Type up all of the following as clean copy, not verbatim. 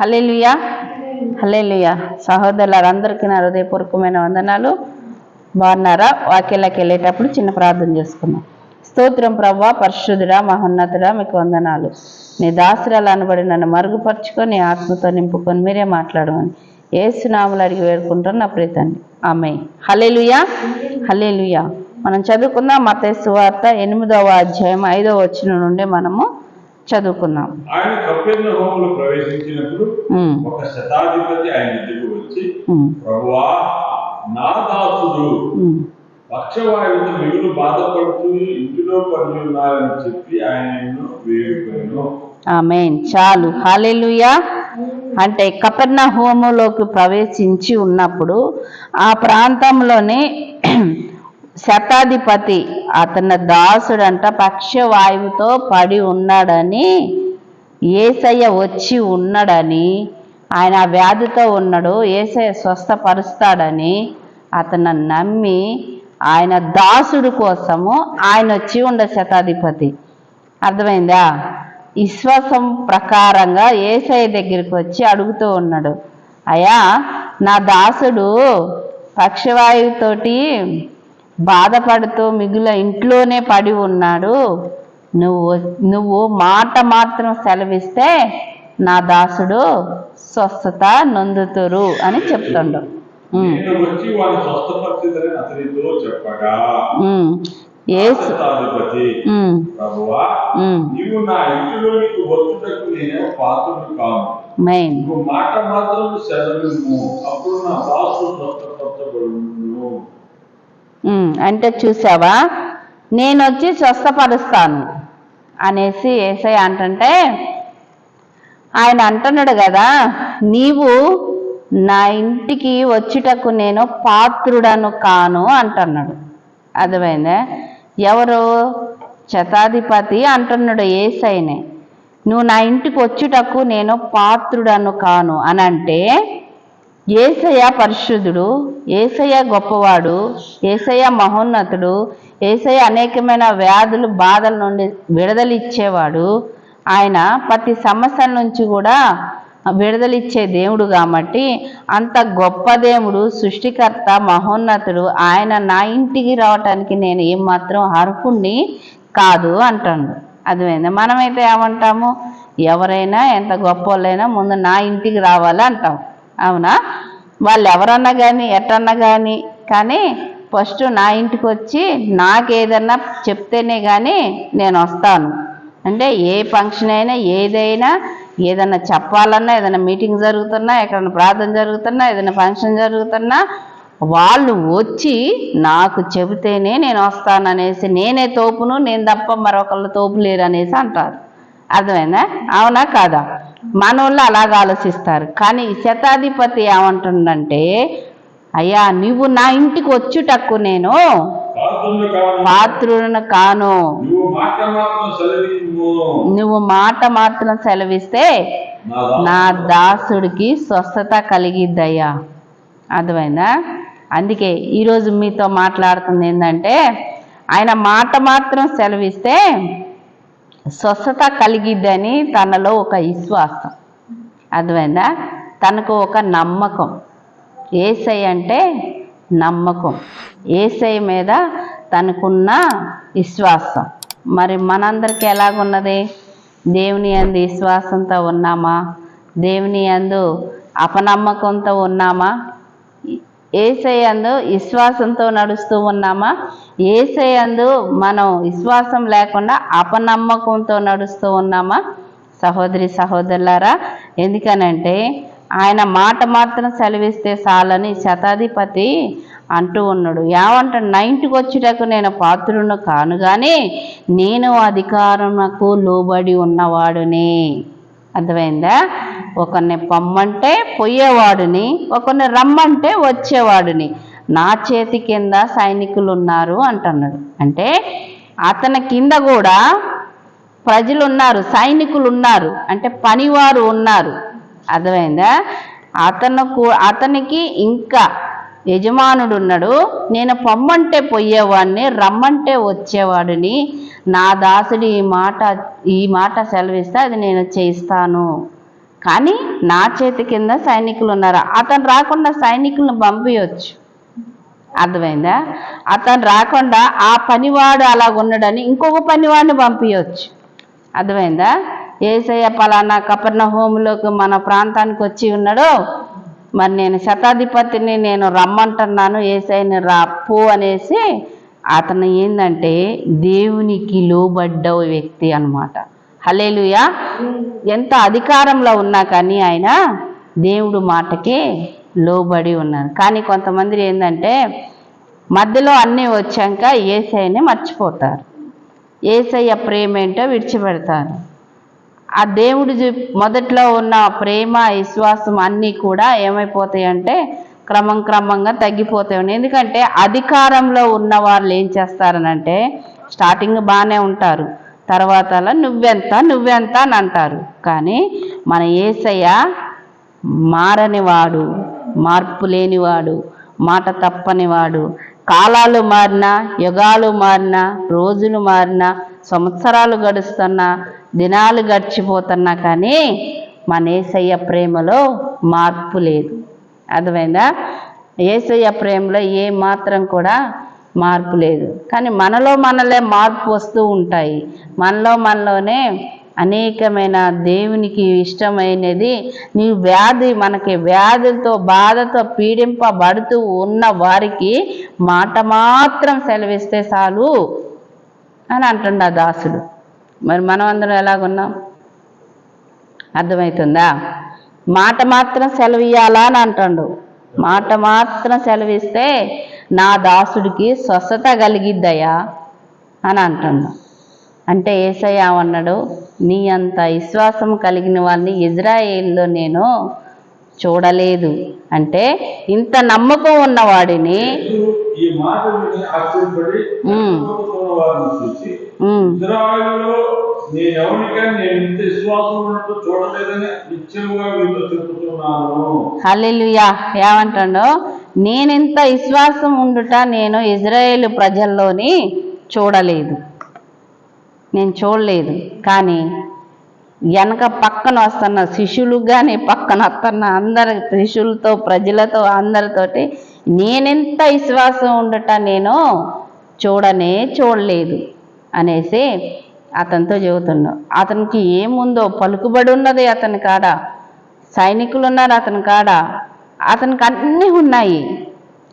హల్లెలూయా హల్లెలూయా. సహోదరులందరికీ నా హృదయపూర్వకమైన వందనాలు. బాగున్నారా? వాక్యాలకు వెళ్ళేటప్పుడు చిన్న ప్రార్థన చేసుకున్నాం. స్తోత్రం ప్రభువా, పరిశుద్ధుడా, మహోన్నతుడా, మీకు వందనాలు. నీ దాసురాలు అనబడి నన్ను మరుగుపరుచుకొని నీ ఆత్మతో నింపుకొని మీరే మాట్లాడమని యేసునామములో అడిగి వేడుకుంటాను నా ప్రియ తండ్రి. ఆమేన్. హల్లెలూయా హల్లెలూయా. మనం చదువుకుందాం మత్తయి సువార్త 8వ అధ్యాయం 5వ వచనం నుండి మనము చదువుకున్నాం. ఆయన కపెర్నహూములో ప్రవేశించినప్పుడు ఒక శతాధిపతి ఆయన ఎదురు వచ్చి, ప్రభువా, నా దాసుడు పక్షవాయువుతో మిగులు బాధపడుతూ ఇంటిలో పడి ఉన్నారని చెప్పి ఆయనను వేడుకొనెను. ఆమేన్. చాలు. హల్లెలూయా. అంటే కపెర్నహూములోకి ప్రవేశించి ఉన్నప్పుడు ఆ ప్రాంతంలోనే శతాధిపతి అతని దాసుడంట పక్షవాయువుతో పడి ఉన్నాడని, యేసయ్య వచ్చి ఉన్నాడని, ఆయన వ్యాధితో ఉన్నాడు, యేసయ్య స్వస్థపరుస్తాడని అతను నమ్మి ఆయన దాసుడు కోసము ఆయన వచ్చి ఉండ శతాధిపతి. అర్థమైందా? విశ్వాసం ప్రకారంగా యేసయ్య దగ్గరికి వచ్చి అడుగుతూ ఉన్నాడు, అయ్యా, నా దాసుడు పక్షవాయువుతోటి బాధపడుతూ మిగుల ఇంట్లోనే పడి ఉన్నాడు, నువ్వు మాట మాత్రం సెలవిస్తే నా దాసుడు స్వస్థత నొందుతురు అని చెప్తుండు. అంటే చూసావా, నేను వచ్చి స్వస్థపరుస్తాను అనేసి యేసయ్య అంటుంటే ఆయన అంటున్నాడు కదా, నీవు నా ఇంటికి వచ్చుటకు నేను పాత్రుడను కాను అంటున్నాడు. అర్థమైందా? ఎవరు? శతాధిపతి అంటున్నాడు యేసయ్యనే, నువ్వు నా ఇంటికి వచ్చుటకు నేను పాత్రుడను కాను అని అంటే యేసయ్య పరిశుద్ధుడు, యేసయ్య గొప్పవాడు, యేసయ్య మహోన్నతుడు, యేసయ్య అనేకమైన వ్యాధులు బాధల నుండి విడుదలిచ్చేవాడు, ఆయన ప్రతి సమస్యల నుంచి కూడా విడుదలిచ్చే దేవుడు. కాబట్టి అంత గొప్ప దేవుడు, సృష్టికర్త, మహోన్నతుడు ఆయన నా ఇంటికి రావటానికి నేను ఏమాత్రం అర్హుణ్ణి కాదు అంటాడు. అర్థమైందా? మనమైతే ఏమంటాము? ఎవరైనా ఎంత గొప్ప వాళ్ళైనా ముందు నా ఇంటికి రావాలి అంటాం. అవునా? వాళ్ళు ఎవరన్నా కానీ ఎట్టన్నా కానీ ఫస్ట్ నా ఇంటికి వచ్చి నాకేదన్నా చెప్తేనే కానీ నేను వస్తాను. అంటే ఏ ఫంక్షన్ అయినా ఏదైనా చెప్పాలన్నా, ఏదైనా మీటింగ్ జరుగుతున్నా, ఎక్కడైనా ప్రార్థన జరుగుతున్నా, ఏదైనా ఫంక్షన్ జరుగుతున్నా వాళ్ళు వచ్చి నాకు చెబితేనే నేను వస్తాననేసి, నేనే తోపును, నేను తప్ప మరొకళ్ళు తోపు లేరు అనేసి అంటారు. అర్థమైందా? అవునా కాదా? మన వాళ్ళు అలాగ ఆలోచిస్తారు. కానీ శతాధిపతి ఏమంటుందంటే, అయ్యా, నువ్వు నా ఇంటికి వచ్చుటకు నేను పాత్రులను కాను, నువ్వు మాట మాత్రం సెలవిస్తే నా దాసుడికి స్వస్థత కలిగిద్దయ్యా. అర్థమైందా? అందుకే ఈరోజు మీతో మాట్లాడుతుంది ఏంటంటే, ఆయన మాట మాత్రం సెలవిస్తే స్వస్థత కలిగిద్దని తనలో ఒక విశ్వాసం. అర్థమైందా? తనకు ఒక నమ్మకం. యేసయ్య అంటే నమ్మకం, యేసయ్య మీద తనకున్న విశ్వాసం. మరి మనందరికీ ఎలాగున్నది? దేవుని యందు విశ్వాసంతో ఉన్నామా? దేవుని యందు అపనమ్మకంతో ఉన్నామా? యేసయ్య యందు విశ్వాసంతో నడుస్తూ ఉన్నామా? యేసయ్య యందు మనం విశ్వాసం లేకుండా అపనమ్మకంతో నడుస్తూ ఉన్నామా? సహోదరి సహోదరులారా, ఎందుకనంటే ఆయన మాట మాత్రం సెలవిస్తే చాలని శతాధిపతి అంటూ ఉన్నాడు. ఏమంటాడు? నా ఇంటికి వచ్చుటకు నేను పాత్రును కాను కానీ నేను అధికారమునకు లోబడి ఉన్నవాడుని. అర్థమైందా? ఒకరిని పొమ్మంటే పోయేవాడిని, ఒకరిని రమ్మంటే వచ్చేవాడిని, నా చేతి కింద సైనికులు ఉన్నారు అంటున్నాడు. అంటే అతని కింద కూడా ప్రజలు ఉన్నారు, సైనికులు ఉన్నారు, అంటే పనివారు ఉన్నారు. అర్థమైందా? అతనికి ఇంకా యజమానుడు ఉన్నాడు. నేను పొమ్మంటే పోయేవాడిని, రమ్మంటే వచ్చేవాడిని, నా దాసుడు ఈ మాట సెలవిస్తే అది నేను చేస్తాను కానీ నా చేతి కింద సైనికులు ఉన్నారు. అతను రాకుండా సైనికులను పంపించవచ్చు. అర్థమైందా? అతను రాకుండా ఆ పనివాడు అలా ఉన్నాడని ఇంకొక పనివాడిని పంపించవచ్చు. అర్థమైందా? యేసయ్య పలానా కపెర్నహూములోకి మన ప్రాంతానికి వచ్చి ఉన్నాడు, మరి నేను శతాధిపతిని నేను రమ్మంటున్నాను, యేసయ్యని పో అనేసి అతను ఏంటంటే దేవునికి లోబడ్డ వ్యక్తి అన్నమాట. హల్లెలూయా. ఎంత అధికారంలో ఉన్నా కానీ ఆయన దేవుడు మాటకి లోబడి ఉన్నారు. కానీ కొంతమంది ఏంటంటే మధ్యలో అన్నీ వచ్చాక యేసయ్యని మర్చిపోతారు, యేసయ్య ప్రేమ ఏంటో విడిచిపెడతారు. ఆ దేవుడు మొదట్లో ఉన్న ప్రేమ విశ్వాసం అన్నీ కూడా ఏమైపోతాయంటే క్రమంగా తగ్గిపోతాయి. ఎందుకంటే అధికారంలో ఉన్న వాళ్ళు ఏం చేస్తారనంటే స్టార్టింగ్ బాగానే ఉంటారు, తర్వాత నువ్వెంత అని అంటారు. కానీ మన యేసయ్య మారనివాడు, మార్పు లేనివాడు, మాట తప్పనివాడు. కాలాలు మారినా, యుగాలు మారినా, రోజులు మారినా, సంవత్సరాలు గడుస్తున్నా, దినాలు గడిచిపోతున్నా కానీ మన యేసయ్య ప్రేమలో మార్పు లేదు. అర్థమైందా? యేసయ్య ప్రేమలో ఏ మాత్రం కూడా మార్పు లేదు. కానీ మనలో మార్పు వస్తూ ఉంటాయి. మనలోనే అనేకమైన దేవునికి ఇష్టమైనది నీ మనకి వ్యాధులతో బాధతో పీడింపబడుతూ ఉన్న వారికి మాట మాత్రం సెలవిస్తే చాలు అని అంటుండ దాసుడు. మరి మనం అందరం ఎలాగున్నాం? అర్థమవుతుందా? మాట మాత్రం సెలవియ్యాలా అని అంటుండు. మాట మాత్రం సెలవిస్తే నా దాసుడికి స్వస్థత కలిగిద్దయా అని అంటుండు. అంటే యేసయ్య అన్నాడు, నీ అంత విశ్వాసం కలిగిన వారిని ఇజ్రాయేల్లో నేను చూడలేదు. అంటే ఇంత నమ్మకం ఉన్నవాడిని ఈ మాట విని ఆశ్చర్యపడి చూసి ఇజ్రాయేలులో నేను ఎవరికైనా నేను ఇంత విశ్వాసం ఉన్నట్టు చూడలేదని నిత్యముగా మీతో చెబుతున్నాను. హల్లెలూయా. ఏమంటాడో, నేనింత విశ్వాసం ఉండుట నేను ఇజ్రాయేలు ప్రజల్లోని చూడలేదు, నేను చూడలేదు. కానీ వెనక పక్కన వస్తున్న శిష్యులకు కానీ పక్కన వస్తున్న అందరి శిష్యులతో ప్రజలతో అందరితోటి నేనెంత విశ్వాసం ఉండట నేను చూడలేదు అనేసి అతనితో చెబుతున్నాడు. అతనికి ఏముందో పలుకుబడి ఉన్నది అతని కాడ, సైనికులు ఉన్నారు అతని కాడ, అతనికి అన్నీ ఉన్నాయి.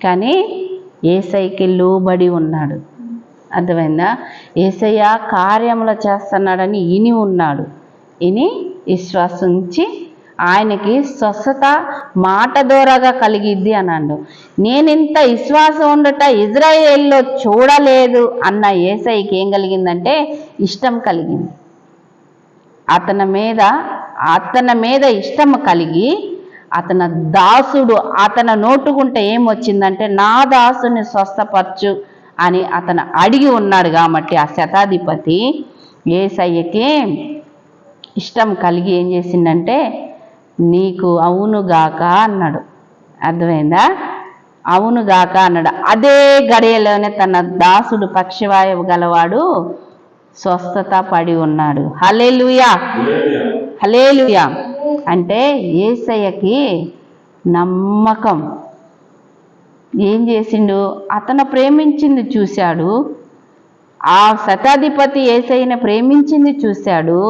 కానీ యేసయ్యకి లోబడి ఉన్నాడు. అర్థమైందా? యేసయ్య కార్యములు చేస్తున్నాడని ఇని ఉన్నాడు. ఇని విశ్వాసించి ఆయనకి స్వస్థత మాట ద్వారాగా కలిగిద్ది అన్నాడు. నేనింత విశ్వాసం ఉండట ఇజ్రాయేల్లో చూడలేదు అన్న యేసయ్యకి ఏం కలిగిందంటే ఇష్టం కలిగింది. అతని మీద ఇష్టం కలిగి అతని దాసుడు అతను నోటుకుంటే ఏమొచ్చిందంటే నా దాసుని స్వస్థపరచు అని అతను అడిగి ఉన్నాడు. కాబట్టి ఆ శతాధిపతి యేసయ్యకి ఇష్టం కలిగి ఏం చేసిందంటే నీకు అవునుగాక అన్నాడు. అర్థమైందా? అవునుగాక అన్నాడు. అదే గడియలోనే తన దాసుడు పక్షవాయువు గలవాడు స్వస్థత పడి ఉన్నాడు. హల్లెలూయా, హల్లెలూయా. అంటే యేసయ్యకి నమ్మకం. ఏం చేసిండు? అతను ప్రేమించింది చూశాడు. ఆ శతాధిపతి యేసయ్యని ప్రేమించింది చూశాడు.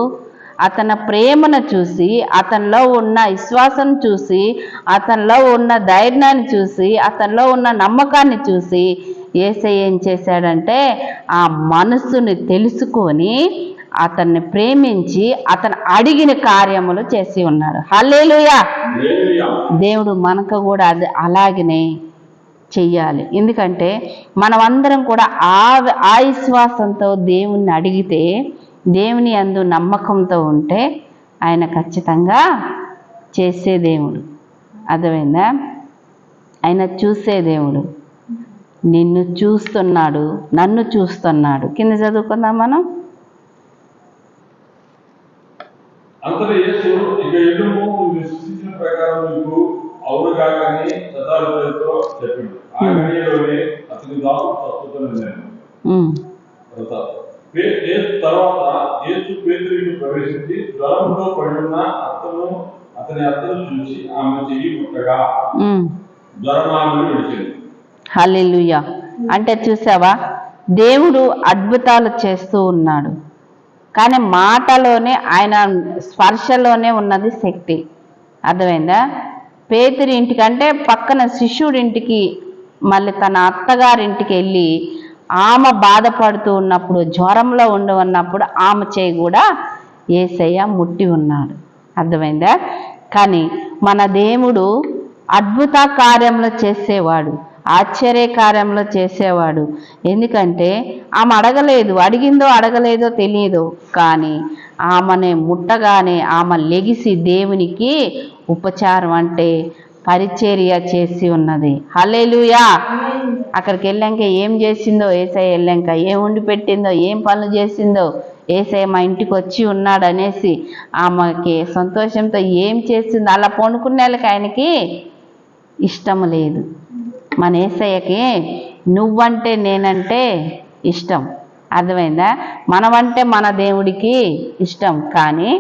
అతని ప్రేమను చూసి, అతనిలో ఉన్న విశ్వాసం చూసి, అతనిలో ఉన్న ధైర్యాన్ని చూసి, అతనిలో ఉన్న నమ్మకాన్ని చూసి యేసయ్య ఏం చేశాడంటే ఆ మనస్సుని తెలుసుకొని అతన్ని ప్రేమించి అతను అడిగిన కార్యములు చేసి ఉన్నాడు. హల్లెలూయా. దేవుడు మనకు కూడా అలాగనే చెయ్యాలి. ఎందుకంటే మనమందరం కూడా ఆ విశ్వాసంతో దేవుణ్ణి అడిగితే, దేవుని యందు నమ్మకంతో ఉంటే ఆయన ఖచ్చితంగా చేసే దేవుడు. అర్థమైందా? ఆయన చూసే దేవుడు. నిన్ను చూస్తున్నాడు, నన్ను చూస్తున్నాడు. కింద చదువుకుందాం మనం. అంతలో యేసు ఇక ఎల్లుము విశ్వసించిన ప్రకారం మీకు అవునుగాకని శతాధిపతితో చెప్పిండు. ఆ గడియలోనే అతని దాసు స్వస్థతను తర్వాత యేసు పేతురుని ప్రవేశించి జ్వరంతో పడి ఉన్న అతను చూసి ఆమె చెయ్యి ముట్టగా ఉమ్. జ్వరం ఆమెను విడిచింది. హల్లెలూయా. అంటే చూసావా, దేవుడు అద్భుతాలు చేస్తూ ఉన్నాడు, కానీ మాటలోనే ఆయన స్పర్శలోనే ఉన్నది శక్తి. అర్థమైందా? పేతురి ఇంటికంటే పక్కన శిష్యుడింటికి మళ్ళీ తన అత్తగారింటికి వెళ్ళి ఆమె బాధపడుతూ ఉన్నప్పుడు, జ్వరంలో ఉన్నప్పుడు ఆమె చేయి కూడా యేసయ్య ముట్టి ఉన్నాడు. అర్థమైందా? కానీ మన దేవుడు అద్భుత కార్యంలో చేసేవాడు, ఆశ్చర్య కార్యంలో చేసేవాడు. ఎందుకంటే ఆమె అడిగిందో అడగలేదో తెలియదు, కానీ ఆమెనే ముట్టగానే ఆమె లెగిసి దేవునికి ఉపచారం అంటే పరిచర్య చేసి ఉన్నది. హల్లెలూయా. అక్కడికి వెళ్ళాక ఏం చేసిందో, యేసయ్య వెళ్ళాక ఏం వండి పెట్టిందో, ఏం పనులు చేసిందో, యేసయ్య మా ఇంటికి వచ్చి ఉన్నాడు అనేసి ఆమెకి సంతోషంతో ఏం చేసిందో. అలా పండుకునేళ్ళకి ఆయనకి ఇష్టం లేదు. మన యేసయ్యకి నువ్వంటే నేనంటే ఇష్టం. అర్థమైందా? మనమంటే మన దేవుడికి ఇష్టం, కానీ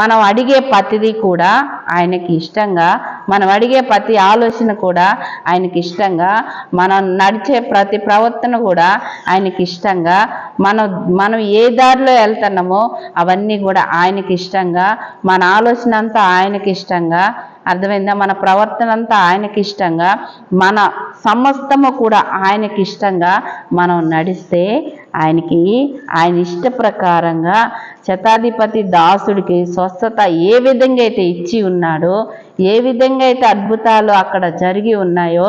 మనం అడిగే ప్రతిదీ కూడా ఆయనకి ఇష్టంగా, మనం అడిగే ప్రతి ఆలోచన కూడా ఆయనకి ఇష్టంగా, మనం నడిచే ప్రతి ప్రవర్తన కూడా ఆయనకి ఇష్టంగా, మనం ఏ దారిలో వెళ్తున్నామో అవన్నీ కూడా ఆయనకి ఇష్టంగా, మన ఆలోచన అంతా ఆయనకి ఇష్టంగా. అర్థమైందా? మన ప్రవర్తన అంతా ఆయనకి ఇష్టంగా, మన సమస్తము కూడా ఆయనకి ఇష్టంగా మనం నడిస్తే ఆయన ఇష్ట ప్రకారంగా శతాధిపతి దాసుడికి స్వస్థత ఏ విధంగా అయితే ఇచ్చి ఉన్నాడో, ఏ విధంగా అయితే అద్భుతాలు అక్కడ జరిగి ఉన్నాయో,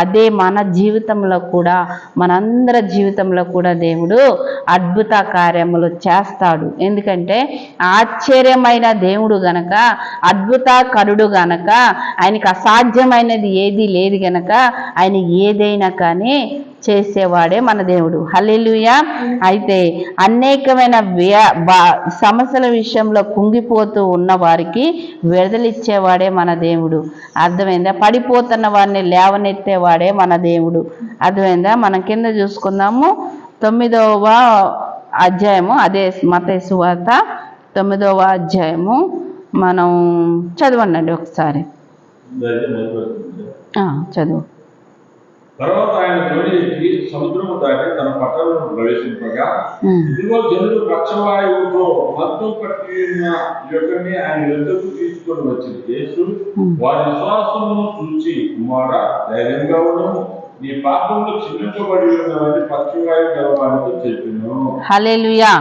అదే మన జీవితంలో కూడా, మనందరి జీవితంలో కూడా దేవుడు అద్భుత కార్యములు చేస్తాడు. ఎందుకంటే ఆశ్చర్యమైన దేవుడు గనక, అద్భుతకరుడు గనక, ఆయనకి అసాధ్యమైనది ఏది లేదు గనక ఆయన ఏదైనా కానీ చేసేవాడే మన దేవుడు. హల్లెలూయా. అయితే అనేకమైన సమస్యల విషయంలో కుంగిపోతూ ఉన్న వారికి విడుదలిచ్చేవాడే మన దేవుడు. అర్థమైందా? పడిపోతున్న వారిని లేవనెత్తేవాడే మన దేవుడు. అర్థమైందా? మనం కింద చూసుకుందాము 9వ అధ్యాయము, అదే మత్తయి సువార్త 9వ అధ్యాయము మనం చదవండి ఒకసారి. చదువు. తర్వాత ఆయన తోడి ఎక్కి సముద్రము దాటి తన పట్టణంలో ప్రవేశింపగా, ఇదిగో జనులు పక్షవాయువుతో మత్తు పట్టి ఉన్న యొక్కని ఆయన ఎద్దకు తీసుకొని వచ్చింది. యేసు వారి విశ్వాసమును చూచి, కుమారా, ధైర్యంగా ఉండము, నీ పాపములు క్షమించబడి ఉన్నవని పక్షవాయువు గలవానితో చెప్పిను. హల్లెలూయా.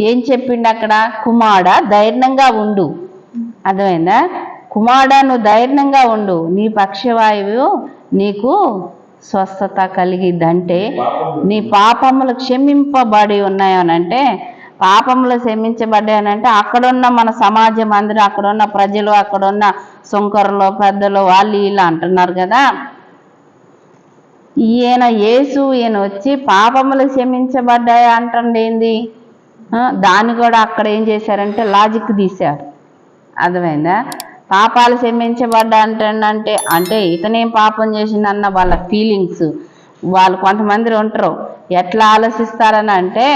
ఏం చెప్పిండు అక్కడ? కుమారా, ధైర్యంగా ఉండు. అర్థమైందా? కుమారుడా, నువ్వు ధైర్యంగా ఉండు, నీ పక్షవాయువు నీకు స్వస్థత కలిగిద్దంటే, నీ పాపములు క్షమింపబడి ఉన్నాయనంటే, పాపములు క్షమించబడ్డాయనంటే అక్కడున్న మన సమాజం అందరూ, అక్కడున్న ప్రజలు, అక్కడున్న సుంకరులు, పెద్దలు, వాళ్ళు వీళ్ళు అంటున్నారు కదా, ఈయన వచ్చి పాపములు క్షమించబడ్డాయి అంటండి ఏంది? దాన్ని కూడా అక్కడ ఏం చేశారంటే లాజిక్ తీశారు. అర్థమైందా? పాపాలు క్షమించబడ్డా అంటే ఇతనేం పాపం చేసిందన్న వాళ్ళ ఫీలింగ్స్. వాళ్ళు కొంతమంది ఉంటారు, ఎట్లా ఆలోచిస్తారని అంటే,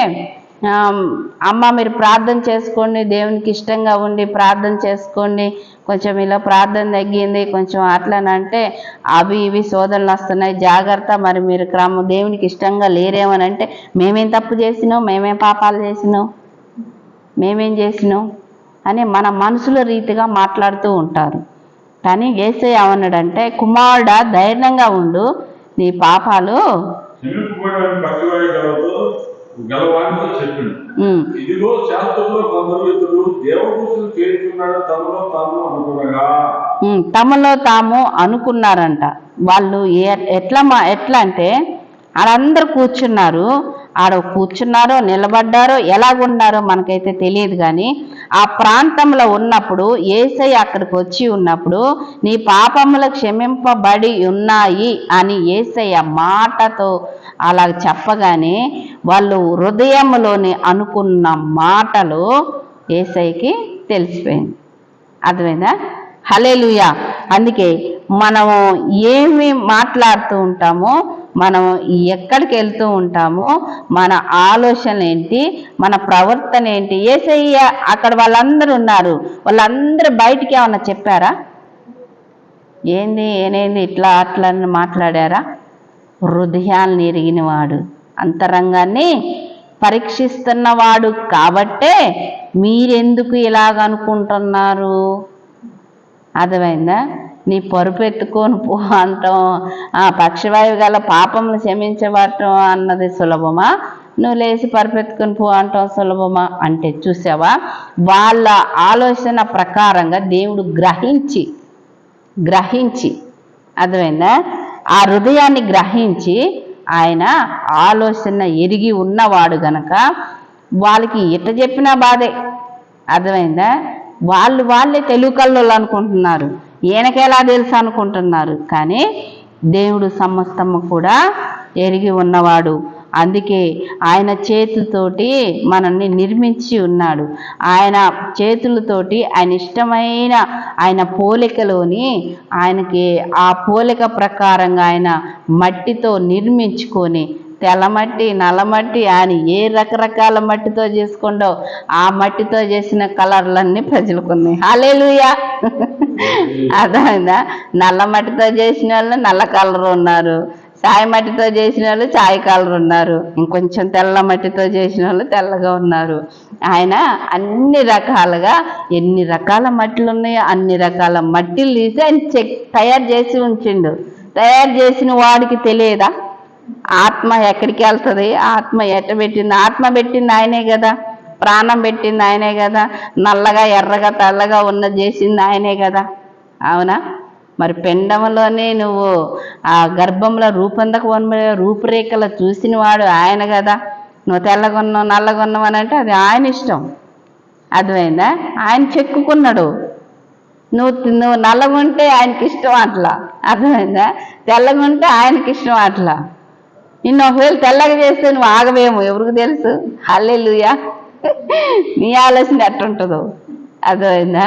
అమ్మ మీరు ప్రార్థన చేసుకోండి, దేవునికి ఇష్టంగా ఉండి ప్రార్థన చేసుకోండి, కొంచెం ఇలా ప్రార్థన తగ్గింది కొంచెం అట్లనంటే అవి ఇవి శోధనలు వస్తున్నాయి, జాగ్రత్త, మరి మీరు దేవునికి ఇష్టంగా లేరేమనంటే, మేమేం తప్పు చేసినాం, మేమేం పాపాలు చేసినాం, మేమేం చేసినాం అని మన మనసుల రీతిగా మాట్లాడుతూ ఉంటారు. కానీ యేసయ్య ఏమన్నాడంటే, కుమారుడా, ధైర్యంగా ఉండు, నీ పాపాలు గలవానితో చెప్పిండు. ఇదిగో శాస్త్రంలో కొందరు ఇతడు దేవదూతను చేరుచున్నాడు తమలో తాము అనుకున్నారంట. వాళ్ళు ఎట్లా అంటే వాళ్ళందరూ కూర్చున్నారో నిలబడ్డారో ఎలాగున్నారో మనకైతే తెలియదు, కానీ ఆ ప్రాంతంలో ఉన్నప్పుడు యేసయ్య అక్కడికి వచ్చి ఉన్నప్పుడు నీ పాపములు క్షమింపబడి ఉన్నాయి అని యేసయ్య మాటతో అలా చెప్పగానే వాళ్ళు హృదయంలోని అనుకున్న మాటలు యేసయ్యకి తెలిసిపోయింది. అర్థమైందా? హల్లెలూయా. అందుకే మనము ఏమి మాట్లాడుతూ ఉంటామో, మనం ఎక్కడికి వెళ్తూ ఉంటామో, మన ఆలోచన ఏంటి, మన ప్రవర్తన ఏంటి. యేసయ్య అక్కడ వాళ్ళందరూ ఉన్నారు, వాళ్ళందరూ బయటికి ఏమన్నా చెప్పారా? ఏంది ఏనేంది ఇట్లా అట్లా అని మాట్లాడారా? హృదయాలను ఎరిగినవాడు, అంతరంగాన్ని పరీక్షిస్తున్నవాడు కాబట్టే మీరెందుకు ఇలాగనుకుంటున్నారు? అర్థమైందా? నీ పరుపు ఎత్తుకొని పో అంటాం, పక్షవాయువు గల పాపములు క్షమించబడటం అన్నది సులభమా? నువ్వు లేచి పరుపెత్తుకొని పో అంటాం సులభమా? అంటే చూసావా, వాళ్ళ ఆలోచన ప్రకారంగా దేవుడు గ్రహించి అర్థమైందా, ఆ హృదయాన్ని గ్రహించి ఆయన ఆలోచన ఎరిగి ఉన్నవాడు గనక వాళ్ళకి ఎట్ట చెప్పినా బాధే. అర్థమైందా? వాళ్ళే తెలుగు కళ్ళు అనుకుంటున్నారు, ఈయనకెలా తెలుసు అనుకుంటున్నారు. కానీ దేవుడు సమస్తము కూడా ఎరిగి ఉన్నవాడు. అందుకే ఆయన చేతులతోటి మనల్ని నిర్మించి ఉన్నాడు. ఆయన చేతులతోటి ఆయన ఇష్టమైన ఆయన పోలికలోని ఆయనకి ఆ పోలిక ప్రకారంగా ఆయన మట్టితో నిర్మించుకొని, తెల్లమట్టి నల్లమట్టి ఆయన ఏ రకరకాల మట్టితో చేసుకుండో ఆ మట్టితో చేసిన కలర్లన్నీ ప్రజలకు ఉన్నాయి. హల్లెలూయా. అర్థమైందా? నల్ల మట్టితో చేసిన వాళ్ళు నల్ల కలర్ ఉన్నారు, చాయ్ మట్టితో చేసిన వాళ్ళు చాయ్ కలర్ ఉన్నారు, ఇంకొంచెం తెల్ల మట్టితో చేసిన వాళ్ళు తెల్లగా ఉన్నారు. ఆయన అన్ని రకాలుగా ఎన్ని రకాల మట్టిలు ఉన్నాయో అన్ని రకాల మట్టిలు తీసి ఆయన తయారు చేసి ఉంచిండు. తయారు చేసిన వాడికి తెలియదా ఆత్మ ఎక్కడికి వెళ్తుంది, ఆత్మ ఎట్ట పెట్టింది? ఆత్మ పెట్టింది ఆయనే కదా, ప్రాణం పెట్టింది ఆయనే కదా, నల్లగా ఎర్రగా తెల్లగా ఉన్నది చేసింది ఆయనే కదా. అవునా? మరి పిండంలోనే నువ్వు ఆ గర్భంలో రూపురేఖలు చూసిన వాడు ఆయన కదా. నువ్వు తెల్లగొన్నావు నల్లగొన్నావు అని అంటే అది ఆయన ఇష్టం. అర్థమైందా? ఆయన చెక్కుకున్నాడు. నువ్వు నల్లగుంటే ఆయనకి ఇష్టం అట్లా. అర్థమైందా? తెల్లగుంటే ఆయనకి ఇష్టం అట్లా. నిన్ను ఒకవేళ తెల్లగా చేస్తే నువ్వు ఆగవేమో, ఎవరికి తెలుసు? హల్లెలూయా. నీ ఆలోచన ఎట్టుంటుందో. అర్థమైందా?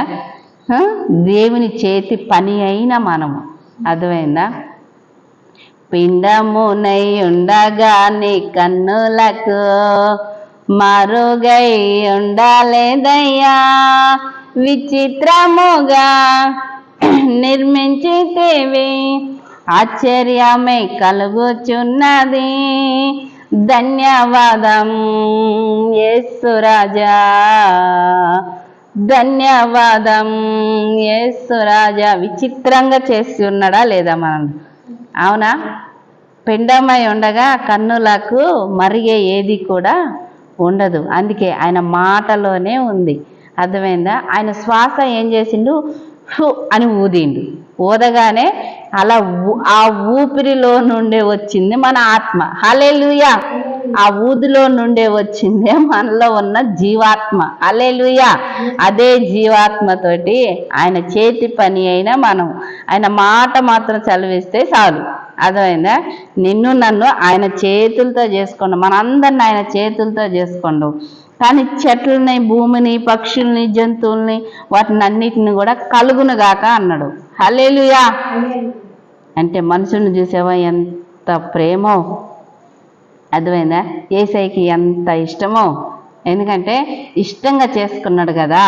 దేవుని చేతి పని అయిన మనము. అర్థమైందా? పిండమునై ఉండగా నీ కన్నులకు మరుగై ఉండలేదయ్యా, విచిత్రముగా నిర్మించితివి, ఆశ్చర్యమే కలుగుచున్నది. ధన్యవాదం యేసురాజా, ధన్యవాదం యేసురాజా. విచిత్రంగా చేసి ఉన్నాడా లేదా మనం? అవునా? పిండమై ఉండగా కన్నులకు మరిగే ఏది కూడా ఉండదు. అందుకే ఆయన మాటలోనే ఉంది. అర్థమైందా? ఆయన శ్వాస ఏం చేసిండు? హు అని ఊదిండు. ఊదగానే అలా ఆ ఊపిరిలో నుండే వచ్చింది మన ఆత్మ. హల్లెలూయా. ఆ ఊదిలో నుండే వచ్చిందే మనలో ఉన్న జీవాత్మ. హల్లెలూయా. అదే జీవాత్మతోటి ఆయన చేతి పని అయినా మనం ఆయన మాట మాత్రం చదివిస్తే చాలు. అర్థమైందా? నిన్ను నన్ను ఆయన చేతులతో చేసుకోండు, మనందరిని ఆయన చేతులతో చేసుకోండు. కానీ చెట్లని, భూమిని, పక్షుల్ని, జంతువుల్ని వాటిని అన్నిటిని కూడా కలుగునుగాక అన్నాడు. హల్లెలూయా. అంటే మనుషుల్ని చూసేవా ఎంత ప్రేమో. అర్థమైందా? యేసయ్యకి ఎంత ఇష్టమో. ఎందుకంటే ఇష్టంగా చేసుకున్నాడు కదా.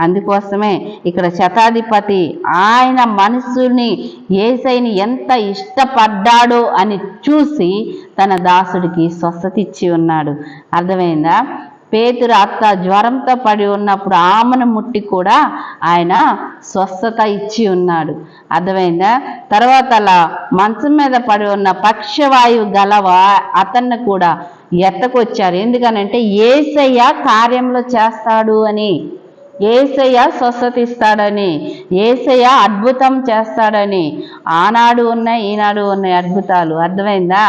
అందుకోసమే ఇక్కడ శతాధిపతి ఆయన మనసుని యేసయ్యని ఎంత ఇష్టపడ్డాడో అని చూసి తన దాసుడికి స్వస్థత ఇచ్చి ఉన్నాడు. అర్థమైందా? పేతురు అత్త జ్వరంతో పడి ఉన్నప్పుడు ఆమెను ముట్టి కూడా ఆయన స్వస్థత ఇచ్చి ఉన్నాడు. అర్థమైందా? తర్వాత అలా మంచం మీద పడి ఉన్న పక్షవాయువు గలవ అతన్ని కూడా ఎత్తకొచ్చారు. ఎందుకనంటే యేసయ్య కార్యంలో చేస్తాడు అని, యేసయ్య స్వస్థత ఇస్తాడని, యేసయ్య అద్భుతం చేస్తాడని. ఆనాడు ఉన్నాయి, ఈనాడు ఉన్నాయి అద్భుతాలు. అర్థమైందా?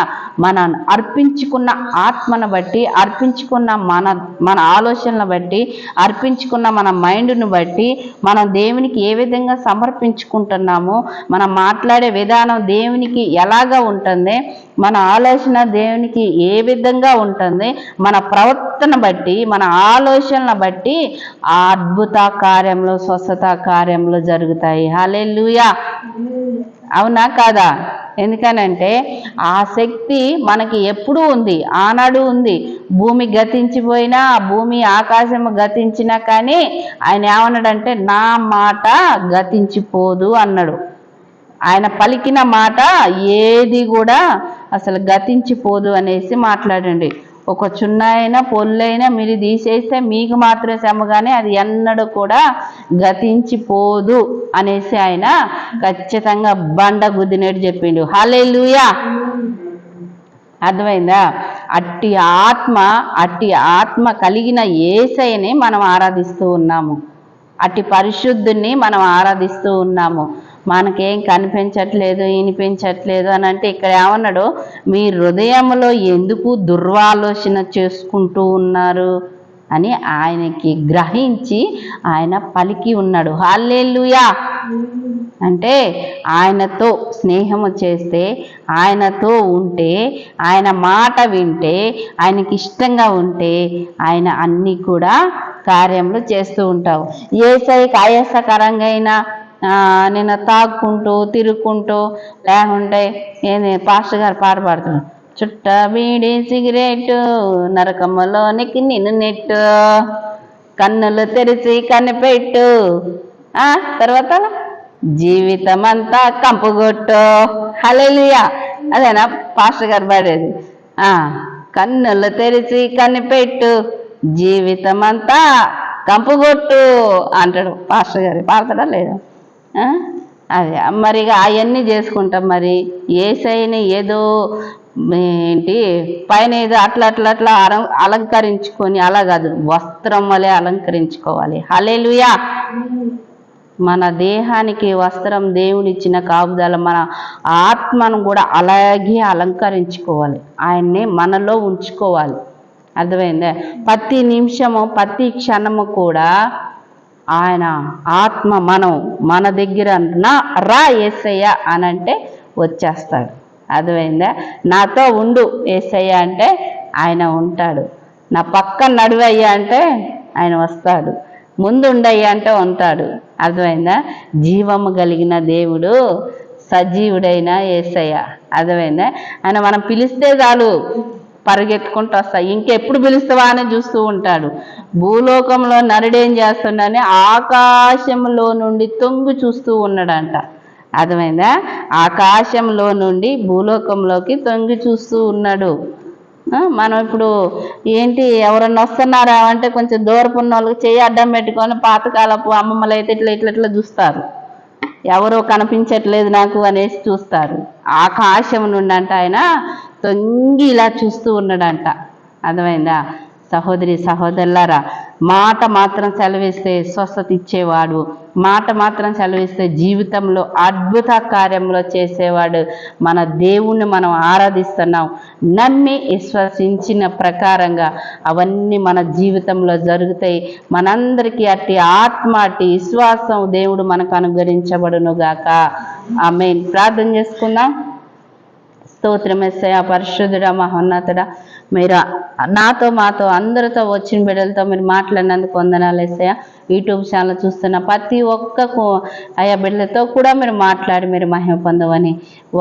మనం అర్పించుకున్న ఆత్మను బట్టి, అర్పించుకున్న మన ఆలోచనలను బట్టి, అర్పించుకున్న మన మైండ్ను బట్టి మనం దేవునికి ఏ విధంగా సమర్పించుకుంటున్నామో, మనం మాట్లాడే విధానం దేవునికి ఎలాగా ఉంటుంది, మన ఆలోచన దేవునికి ఏ విధంగా ఉంటుంది, మన ప్రవర్తన బట్టి, మన ఆలోచనలను బట్టి ఆ అద్భుత కార్యంలో, స్వస్థత కార్యంలో జరుగుతాయి. హల్లెలూయా. అవునా కాదా? ఎందుకనంటే ఆ శక్తి మనకి ఎప్పుడూ ఉంది, ఆనాడు ఉంది. భూమి గతించిపోయినా, భూమి ఆకాశము గతించినా కానీ ఆయన ఏమన్నాడంటే నా మాట గతించిపోదు అన్నాడు. ఆయన పలికిన మాట ఏది కూడా అసలు గతించిపోదు అనేసి మాట్లాడండి. ఒక చున్నైనా పొల్లైనా మీరు తీసేస్తే మీకు మాత్రమే శ్రమ, కానీ అది ఎన్నడూ కూడా గతించిపోదు అనేసి ఆయన ఖచ్చితంగా బండ గుద్దినట్టు చెప్పిండు. హల్లెలూయా. అర్థమైందా? అట్టి ఆత్మ కలిగిన యేసయ్యని మనం ఆరాధిస్తూ ఉన్నాము. అట్టి పరిశుద్ధుని మనం ఆరాధిస్తూ ఉన్నాము. మనకేం కనిపించట్లేదు, వినిపించట్లేదు అని అంటే ఇక్కడ ఏమన్నాడు, మీ హృదయంలో ఎందుకు దుర్వాలోచన చేసుకుంటూ ఉన్నారు అని ఆయనకి గ్రహించి ఆయన పలికి ఉన్నాడు. హల్లెలూయా. అంటే ఆయనతో స్నేహము చేస్తే, ఆయనతో ఉంటే, ఆయన మాట వింటే, ఆయనకి ఇష్టంగా ఉంటే ఆయన అన్నీ కూడా కార్యములు చేస్తూ ఉంటావు. యేసయ్యకి ఆయాసకరంగా అయినా నేను తాగుకుంటూ తిరుగుకుంటూ లేకుంటే ఏంది పాస్టర్ గారు పాట పాడుతున్నాడు, చుట్ట బీడి సిగరెట్టు నరకమ్మలోనికి నిన్ను నెట్టు, కన్నులు తెరిచి కనిపెట్టు, తర్వాత జీవితం అంతా కంపుగొట్టు. హల్లెలూయా. అదేనా పాస్టర్ గారు పాడేది? కన్నులు తెరిచి కనిపెట్టు, జీవితం అంతా కంపుగొట్టు అంటాడు పాస్టర్ గారు. పాడతాడా లేదా? అదే మరి అవన్నీ చేసుకుంటాం. మరి యేసయ్యని ఏదో ఏంటి పైన ఏదో అట్లా అలంకరించుకొని, అలా కాదు, వస్త్రం వలె అలంకరించుకోవాలి. హల్లెలూయా. మన దేహానికి వస్త్రం దేవుడిచ్చిన కాపుదల, మన ఆత్మను కూడా అలాగే అలంకరించుకోవాలి, ఆయన్ని మనలో ఉంచుకోవాలి. అర్థమైందే? ప్రతి నిమిషము ప్రతి క్షణము కూడా ఆయన ఆత్మ మన దగ్గర రా యేసయ్య అని అంటే వచ్చేస్తాడు. అర్థమైందా? నాతో ఉండు యేసయ్య అంటే ఆయన ఉంటాడు. నా పక్కన నడువయ్యా అంటే ఆయన వస్తాడు. ముందు ఉండయ్యా అంటే ఉంటాడు. అర్థమైందా? జీవము కలిగిన దేవుడు, సజీవుడైన యేసయ్య. అర్థమైందా? ఆయన మనం పిలిస్తే చాలు పరిగెత్తుకుంటూ వస్తాయి. ఇంకెప్పుడు పిలుస్తావా అని చూస్తూ ఉంటాడు. భూలోకంలో నరుడేం చేస్తున్నాడని ఆకాశంలో నుండి తొంగి చూస్తూ ఉన్నాడంట. అర్థమైందా? ఆకాశంలో నుండి భూలోకంలోకి తొంగి చూస్తూ ఉన్నాడు. మనం ఇప్పుడు ఏంటి, ఎవరన్నా వస్తున్నారా అంటే కొంచెం దూరపు ఉన్న వాళ్ళకి చేయి అడ్డం పెట్టుకొని, పాతకాలపు అమ్మమ్మలు అయితే ఇట్లా చూస్తారు, ఎవరో కనిపించట్లేదు నాకు అనేసి చూస్తారు. ఆకాశం నుండి అంట ఆయన తొంగి ఇలా చూస్తూ ఉన్నాడంట. అర్థమైందా? సహోదరి సహోదరులారా, మాట మాత్రం సెలవిస్తే స్వస్థత ఇచ్చేవాడు, మాట మాత్రం సెలవిస్తే జీవితంలో అద్భుత కార్యంలో చేసేవాడు మన దేవుణ్ణి మనం ఆరాధిస్తున్నాం. నమ్మి విశ్వసించిన ప్రకారంగా అవన్నీ మన జీవితంలో జరుగుతాయి. మనందరికీ అట్టి ఆత్మ, అట్టి విశ్వాసం దేవుడు మనకు అనుగ్రహించబడును గాక. ఆమేన్. ప్రార్థన చేసుకుందాం. స్తోత్రం యేసయ్యా, పరిశుద్ధుడా, మహోన్నతుడా, మీరు నాతో మాతో అందరితో వచ్చిన బిడ్డలతో మీరు మాట్లాడినందుకు వందనాలు యేసయ్యా. యూట్యూబ్ ఛానల్ చూస్తున్న ప్రతి ఒక్క ఆయా బిడ్డలతో కూడా మీరు మాట్లాడి మీరు మహిమ పొందవని,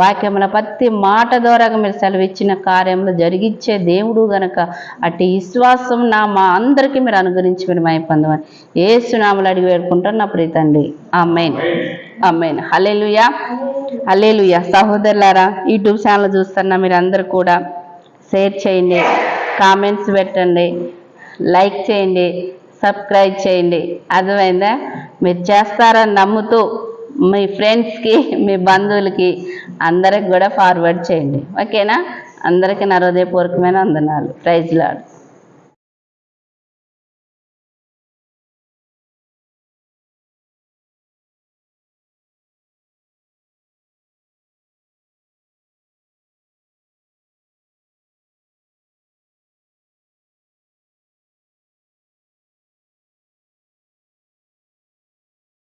వాక్యముల ప్రతి మాట ద్వారా మీరు సెలవిచ్చిన కార్యంలో జరిగించే దేవుడు గనక అట్టి విశ్వాసం మా అందరికీ మీరు అనుగ్రహించి మీరు మహిమ పొందవని యేసునామములో అడిగి వేడుకుంటాను నా ప్రియ తండ్రి. ఆమేన్. ఆమేన్. హల్లెలూయా. హల్లెలూయా. సహోదరులారా, యూట్యూబ్ ఛానల్ చూస్తున్న మీరు అందరూ కూడా షేర్ చేయండి, కామెంట్స్ పెట్టండి, లైక్ చేయండి, సబ్స్క్రైబ్ చేయండి. అర్థమైందా? మీరు చేస్తారని నమ్ముతూ మీ ఫ్రెండ్స్కి, మీ బంధువులకి అందరికి కూడా ఫార్వర్డ్ చేయండి. ఓకేనా? అందరికీ నా హృదయపూర్వకమైన వందనాలు. Praise lord.